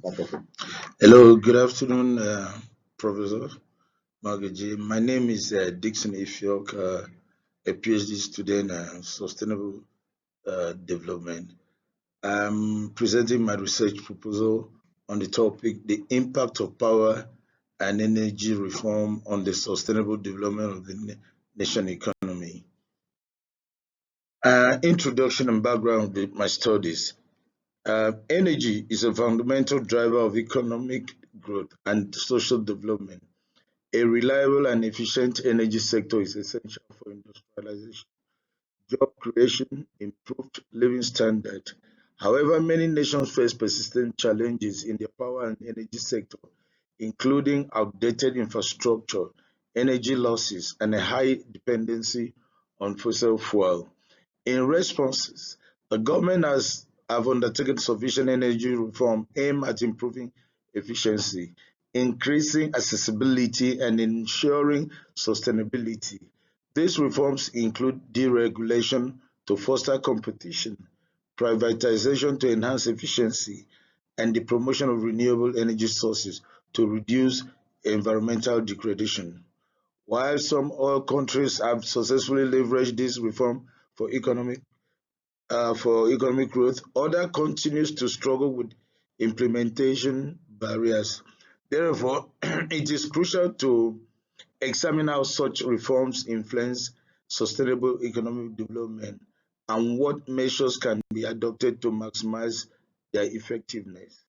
Hello, good afternoon, Professor Magaji. My name is Dixon Ifiok, a PhD student in sustainable development. I'm presenting my research proposal on the topic, the impact of power and energy reform on the sustainable development of the nation economy. Introduction and background of my studies. Energy is a fundamental driver of economic growth and social development. A reliable and efficient energy sector is essential for industrialization, job creation, improved living standard. However, many nations face persistent challenges in their power and energy sector, including outdated infrastructure, energy losses, and a high dependency on fossil fuel. In responses, the government has have undertaken sufficient energy reform aimed at improving efficiency, increasing accessibility, and ensuring sustainability. These reforms include deregulation to foster competition, privatization to enhance efficiency, and the promotion of renewable energy sources to reduce environmental degradation. While some oil countries have successfully leveraged this reform for economic growth, others continues to struggle with implementation barriers. Therefore, it is crucial to examine how such reforms influence sustainable economic development and what measures can be adopted to maximize their effectiveness.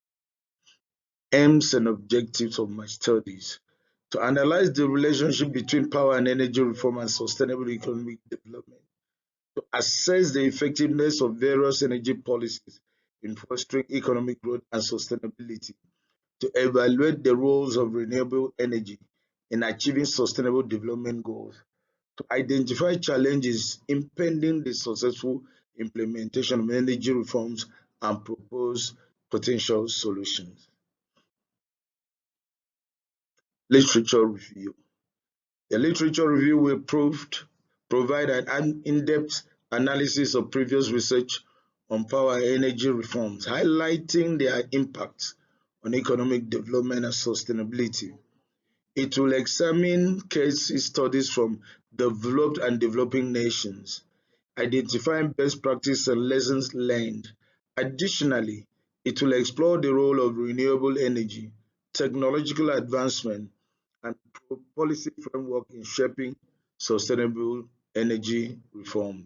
Aims and objectives of my studies: to analyze the relationship between power and energy reform and sustainable economic development, to assess the effectiveness of various energy policies in fostering economic growth and sustainability, to evaluate the roles of renewable energy in achieving sustainable development goals, to identify challenges impeding the successful implementation of energy reforms and propose potential solutions. Literature review. The literature review will provide an in-depth analysis of previous research on power and energy reforms, highlighting their impact on economic development and sustainability. It will examine case studies from developed and developing nations, identifying best practice and lessons learned. Additionally, it will explore the role of renewable energy, technological advancement, and policy framework in shaping sustainable energy reform.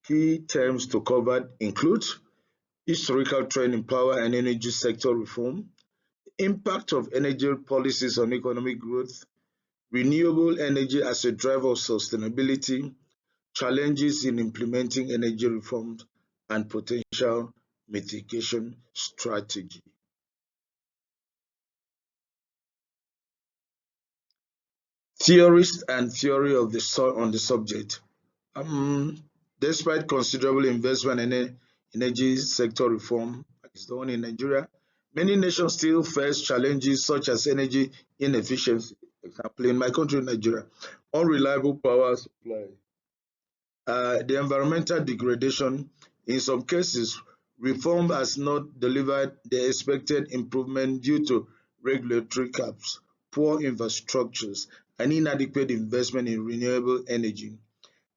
Key terms to cover include historical trend in power and energy sector reform, impact of energy policies on economic growth, renewable energy as a driver of sustainability, challenges in implementing energy reforms, and potential mitigation strategy. Theorists and theory of on the subject. Um, Despite considerable investment in energy sector reform is done in Nigeria, many nations still face challenges such as energy inefficiency, example in my country, Nigeria, unreliable power supply, the environmental degradation. In some cases, reform has not delivered the expected improvement due to regulatory caps, poor infrastructures, and inadequate investment in renewable energy.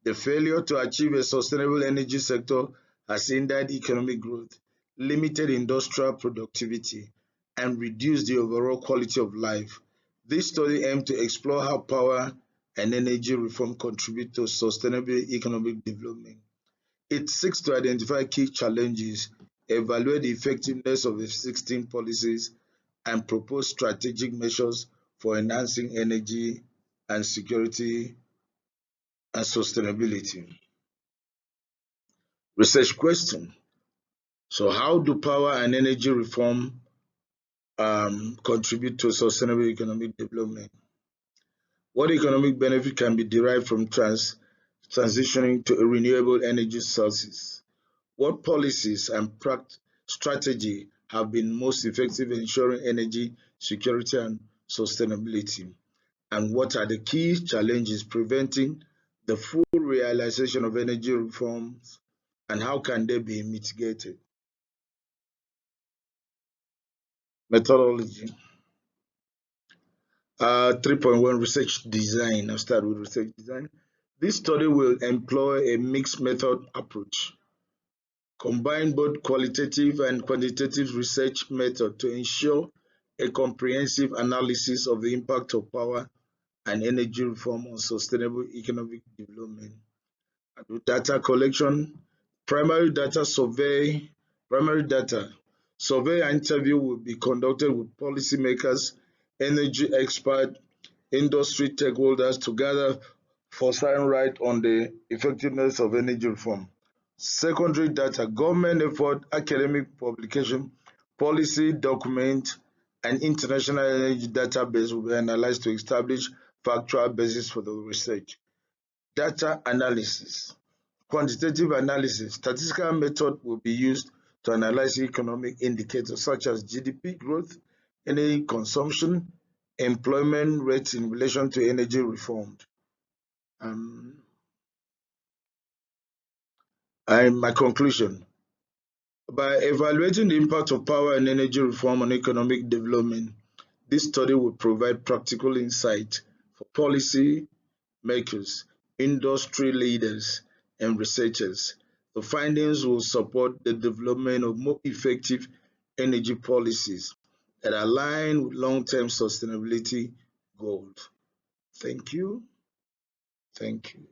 The failure to achieve a sustainable energy sector has hindered economic growth, limited industrial productivity, and reduced the overall quality of life. This study aims to explore how power and energy reform contribute to sustainable economic development. It seeks to identify key challenges, evaluate the effectiveness of existing policies, and propose strategic measures for enhancing energy and security and sustainability. Research question. So how do power and energy reform contribute to sustainable economic development? What economic benefit can be derived from transitioning to renewable energy sources? What policies and strategy have been most effective in ensuring energy security and sustainability? And what are the key challenges preventing the full realization of energy reforms, and how can they be mitigated? Methodology. 3.1 research design. I'll start with research design. This study will employ a mixed method approach, combine both qualitative and quantitative research method to ensure a comprehensive analysis of the impact of power and energy reform on sustainable economic development. Data collection, primary data survey, primary data survey and interview will be conducted with policymakers, energy experts, industry stakeholders to gather first-hand right on the effectiveness of energy reform. Secondary data, government effort, academic publication, policy document, and international energy database will be analyzed to establish factual basis for the research. Data analysis. Quantitative analysis. Statistical method will be used to analyze economic indicators such as GDP growth, energy consumption, employment rates in relation to energy reform. And my conclusion, by evaluating the impact of power and energy reform on economic development, this study will provide practical insight for policy makers, industry leaders, and researchers. The findings will support the development of more effective energy policies that align with long-term sustainability goals. Thank you. Thank you.